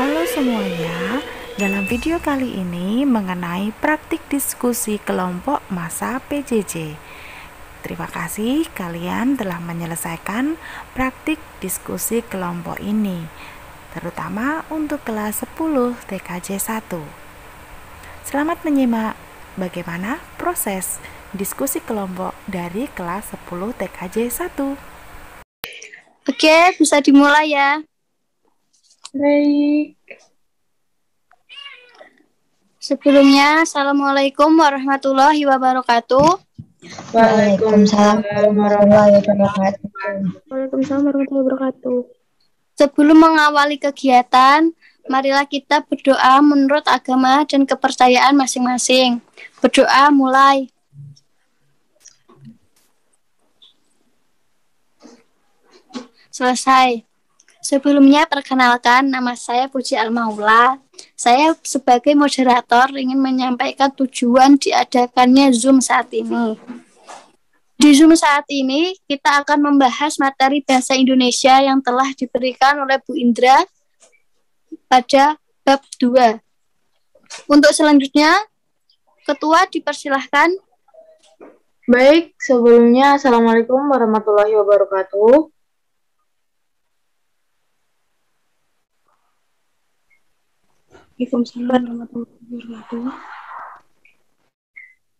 Halo semuanya, dalam video kali ini mengenai praktik diskusi kelompok masa PJJ. Terima kasih kalian telah menyelesaikan praktik diskusi kelompok ini, terutama untuk kelas 10 TKJ 1. Selamat menyimak bagaimana proses diskusi kelompok dari kelas 10 TKJ 1. Oke, bisa dimulai ya. Baik. Sebelumnya, Assalamualaikum warahmatullahi wabarakatuh. Waalaikumsalam warahmatullahi wabarakatuh. Waalaikumsalam warahmatullahi wabarakatuh. Sebelum mengawali kegiatan, marilah kita berdoa menurut agama dan kepercayaan masing-masing. Berdoa mulai. Selesai. Sebelumnya perkenalkan, nama saya Puji Al-Maula. Saya sebagai moderator ingin menyampaikan tujuan diadakannya Zoom saat ini. Di Zoom saat ini, kita akan membahas materi bahasa Indonesia yang telah diberikan oleh Bu Indra pada bab 2. Untuk selanjutnya, Ketua dipersilahkan. Baik, sebelumnya Assalamualaikum warahmatullahi wabarakatuh. Waalaikumsalam warahmatullahi wabarakatuh.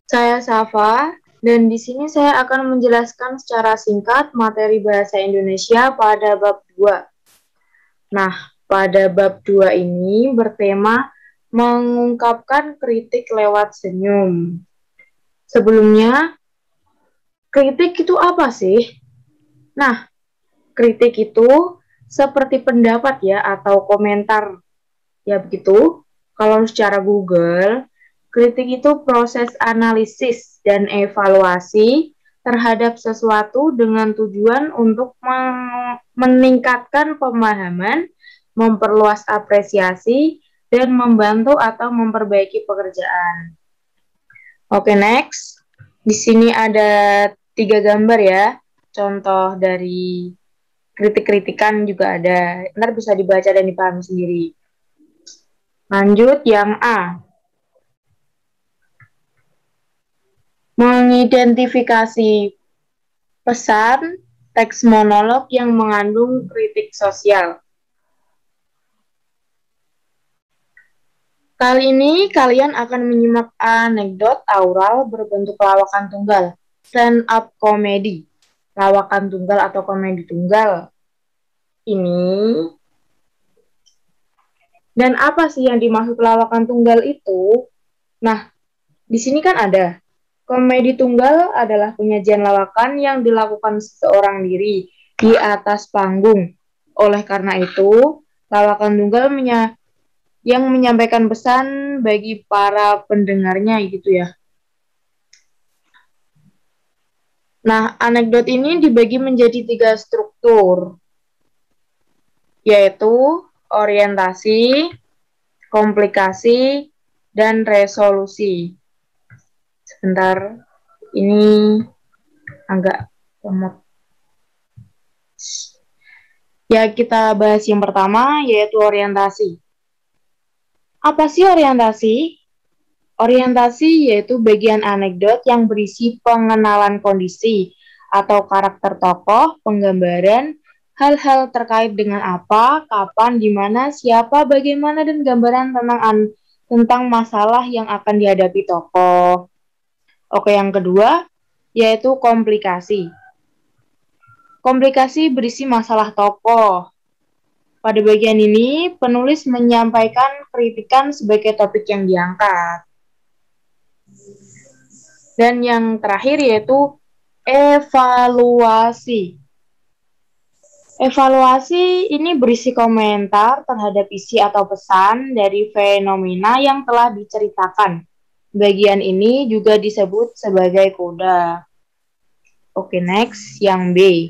Saya Safa, dan di sini saya akan menjelaskan secara singkat materi bahasa Indonesia pada bab 2. Nah, pada bab 2 ini bertema mengungkapkan kritik lewat senyum. Sebelumnya, kritik itu apa sih? Nah, kritik itu seperti pendapat ya atau komentar. Ya begitu, kalau secara Google, kritik itu proses analisis dan evaluasi terhadap sesuatu dengan tujuan untuk meningkatkan pemahaman, memperluas apresiasi, dan membantu atau memperbaiki pekerjaan. Oke, next. Di sini ada 3 gambar ya, contoh dari kritik-kritikan juga ada. Ntar bisa dibaca dan dipahami sendiri. Lanjut yang A. Mengidentifikasi pesan teks monolog yang mengandung kritik sosial. Kali ini kalian akan menyimak anekdot aural berbentuk lawakan tunggal, stand up comedy. Lawakan tunggal atau komedi tunggal. Ini. Dan apa sih yang dimaksud lawakan tunggal itu? Nah, di sini kan ada. Komedi tunggal adalah penyajian lawakan yang dilakukan seorang diri di atas panggung. Oleh karena itu, lawakan tunggal yang menyampaikan pesan bagi para pendengarnya gitu ya. Nah, anekdot ini dibagi menjadi 3 struktur, yaitu orientasi, komplikasi, dan resolusi. Sebentar, ini agak lemot. Ya, kita bahas yang pertama, yaitu orientasi. Apa sih orientasi? Orientasi yaitu bagian anekdot yang berisi pengenalan kondisi atau karakter tokoh, penggambaran, hal-hal terkait dengan apa, kapan, di mana, siapa, bagaimana, dan gambaran tentang masalah yang akan dihadapi tokoh. Oke, yang kedua, yaitu komplikasi. Komplikasi berisi masalah tokoh. Pada bagian ini, penulis menyampaikan kritikan sebagai topik yang diangkat. Dan yang terakhir yaitu evaluasi. Evaluasi ini berisi komentar terhadap isi atau pesan dari fenomena yang telah diceritakan. Bagian ini juga disebut sebagai koda. Oke, next, yang B.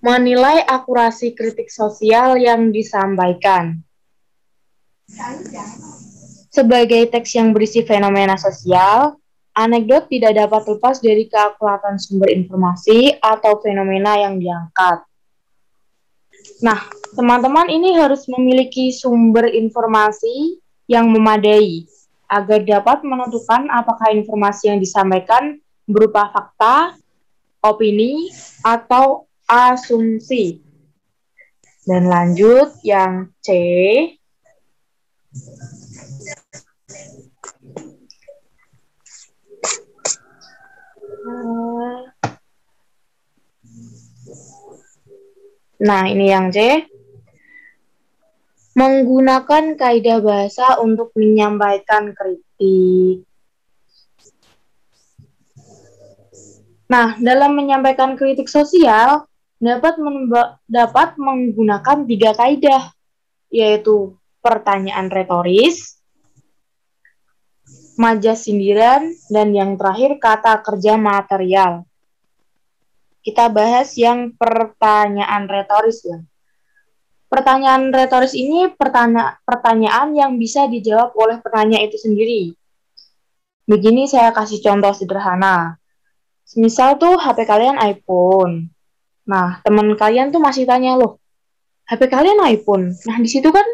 Menilai akurasi kritik sosial yang disampaikan. Sebagai teks yang berisi fenomena sosial, Anekdot tidak dapat lepas dari keakuratan sumber informasi atau fenomena yang diangkat. Nah, teman-teman ini harus memiliki sumber informasi yang memadai agar dapat menentukan apakah informasi yang disampaikan berupa fakta, opini, atau asumsi. Dan lanjut yang C. Nah, ini yang C. Menggunakan kaidah bahasa untuk menyampaikan kritik. Nah, dalam menyampaikan kritik sosial, dapat menggunakan 3 kaidah, yaitu pertanyaan retoris, majas sindiran, dan yang terakhir kata kerja material. Kita bahas yang pertanyaan retoris ya. Pertanyaan retoris ini pertanyaan yang bisa dijawab oleh penanya itu sendiri. Begini saya kasih contoh sederhana. Misal tuh HP kalian iPhone. Nah, teman kalian tuh masih tanya loh, HP kalian iPhone. Nah, di situ kan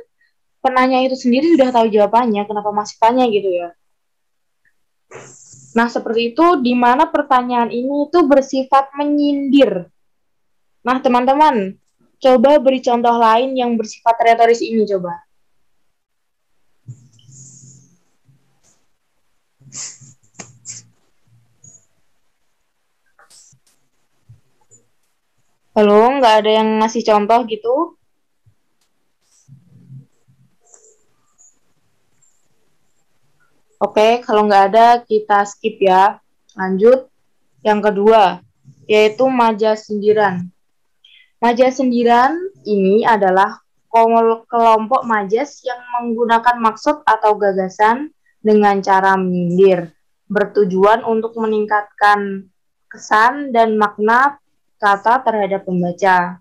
penanya itu sendiri sudah tahu jawabannya, kenapa masih tanya gitu ya. Nah, seperti itu di mana pertanyaan ini itu bersifat menyindir. Nah, teman-teman, coba beri contoh lain yang bersifat retoris ini coba. Halo, nggak ada yang ngasih contoh gitu? Oke, kalau nggak ada kita skip ya. Lanjut, yang kedua, yaitu majas sindiran. Majas sindiran ini adalah kelompok majas yang menggunakan maksud atau gagasan dengan cara menyindir, bertujuan untuk meningkatkan kesan dan makna kata terhadap pembaca.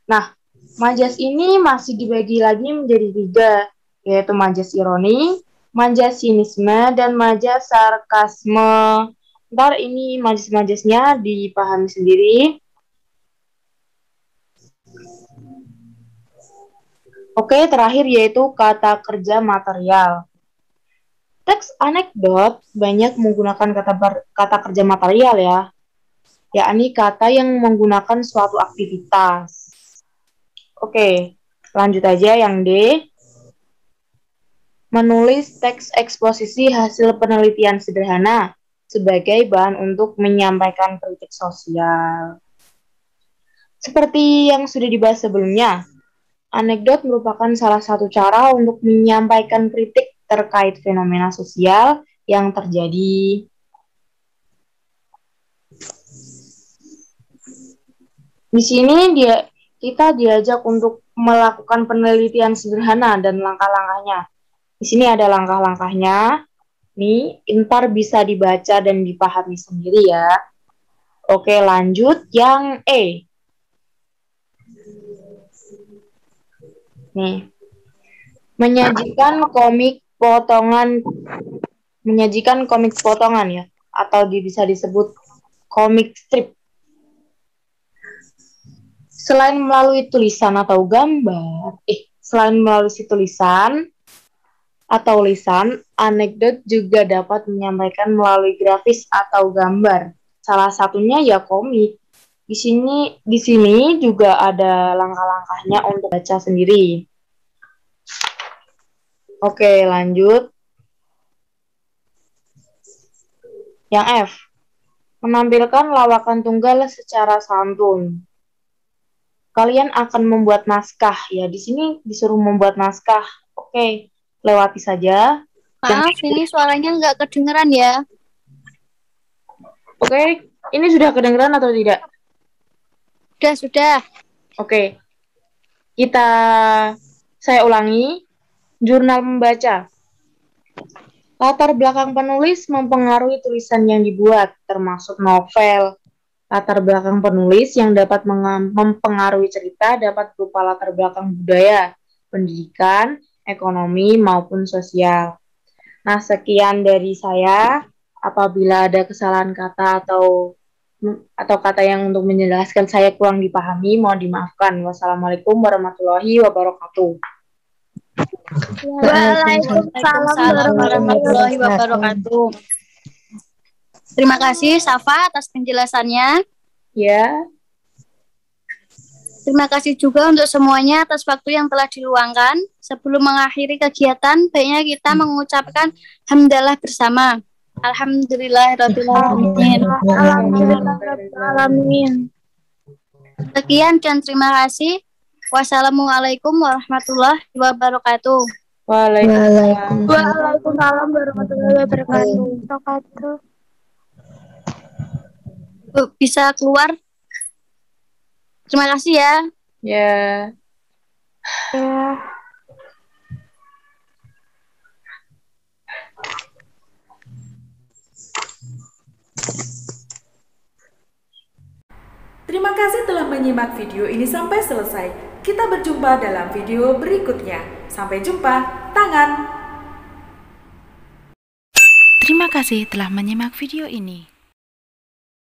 Nah, majas ini masih dibagi lagi menjadi 3, yaitu majas ironi, majas sinisme, dan majas sarkasme. Ntar ini majas-majasnya dipahami sendiri. Oke, terakhir yaitu kata kerja material. Teks anekdot banyak menggunakan kata kerja material ya, yakni kata yang menggunakan suatu aktivitas. Oke, lanjut aja yang D. Menulis teks eksposisi hasil penelitian sederhana sebagai bahan untuk menyampaikan kritik sosial. Seperti yang sudah dibahas sebelumnya, anekdot merupakan salah satu cara untuk menyampaikan kritik terkait fenomena sosial yang terjadi. Di sini kita diajak untuk melakukan penelitian sederhana dan langkah-langkahnya. Di sini ada langkah-langkahnya. Nih, ntar bisa dibaca dan dipahami sendiri ya. Oke, lanjut yang E. Nih, menyajikan komik potongan ya, atau bisa disebut komik strip. Selain melalui tulisan atau gambar, selain melalui tulisan atau lisan, anekdot juga dapat menyampaikan melalui grafis atau gambar. Salah satunya ya komik. Di sini juga ada langkah-langkahnya untuk baca sendiri. Oke, lanjut. Yang F. Menampilkan lawakan tunggal secara santun. Kalian akan membuat naskah ya. Di sini disuruh membuat naskah. Oke, lewati saja. Maaf, ini suaranya nggak kedengeran ya. Oke, ini sudah kedengeran atau tidak? Sudah. Oke. Saya ulangi. Jurnal membaca. Latar belakang penulis mempengaruhi tulisan yang dibuat, termasuk novel. Latar belakang penulis yang dapat mempengaruhi cerita dapat berupa latar belakang budaya, pendidikan, ekonomi, maupun sosial. Nah, sekian dari saya. Apabila ada kesalahan kata atau kata yang untuk menjelaskan saya kurang dipahami, mohon dimaafkan. Wassalamualaikum warahmatullahi wabarakatuh. Waalaikumsalam warahmatullahi wabarakatuh. Terima kasih Safa atas penjelasannya. Ya. Terima kasih juga untuk semuanya atas waktu yang telah diluangkan. Sebelum mengakhiri kegiatan, baiknya kita mengucapkan hamdalah bersama. Alhamdulillahirrahmanirrahim. Alhamdulillahirrahmanirrahim. Sekian dan terima kasih. Wassalamualaikum warahmatullahi wabarakatuh. Waalaikumsalam warahmatullahi wabarakatuh. Bu, bisa keluar? Terima kasih ya. Ya. Ya. Terima kasih telah menyimak video ini sampai selesai. Kita berjumpa dalam video berikutnya. Sampai jumpa, tangan. Terima kasih telah menyimak video ini.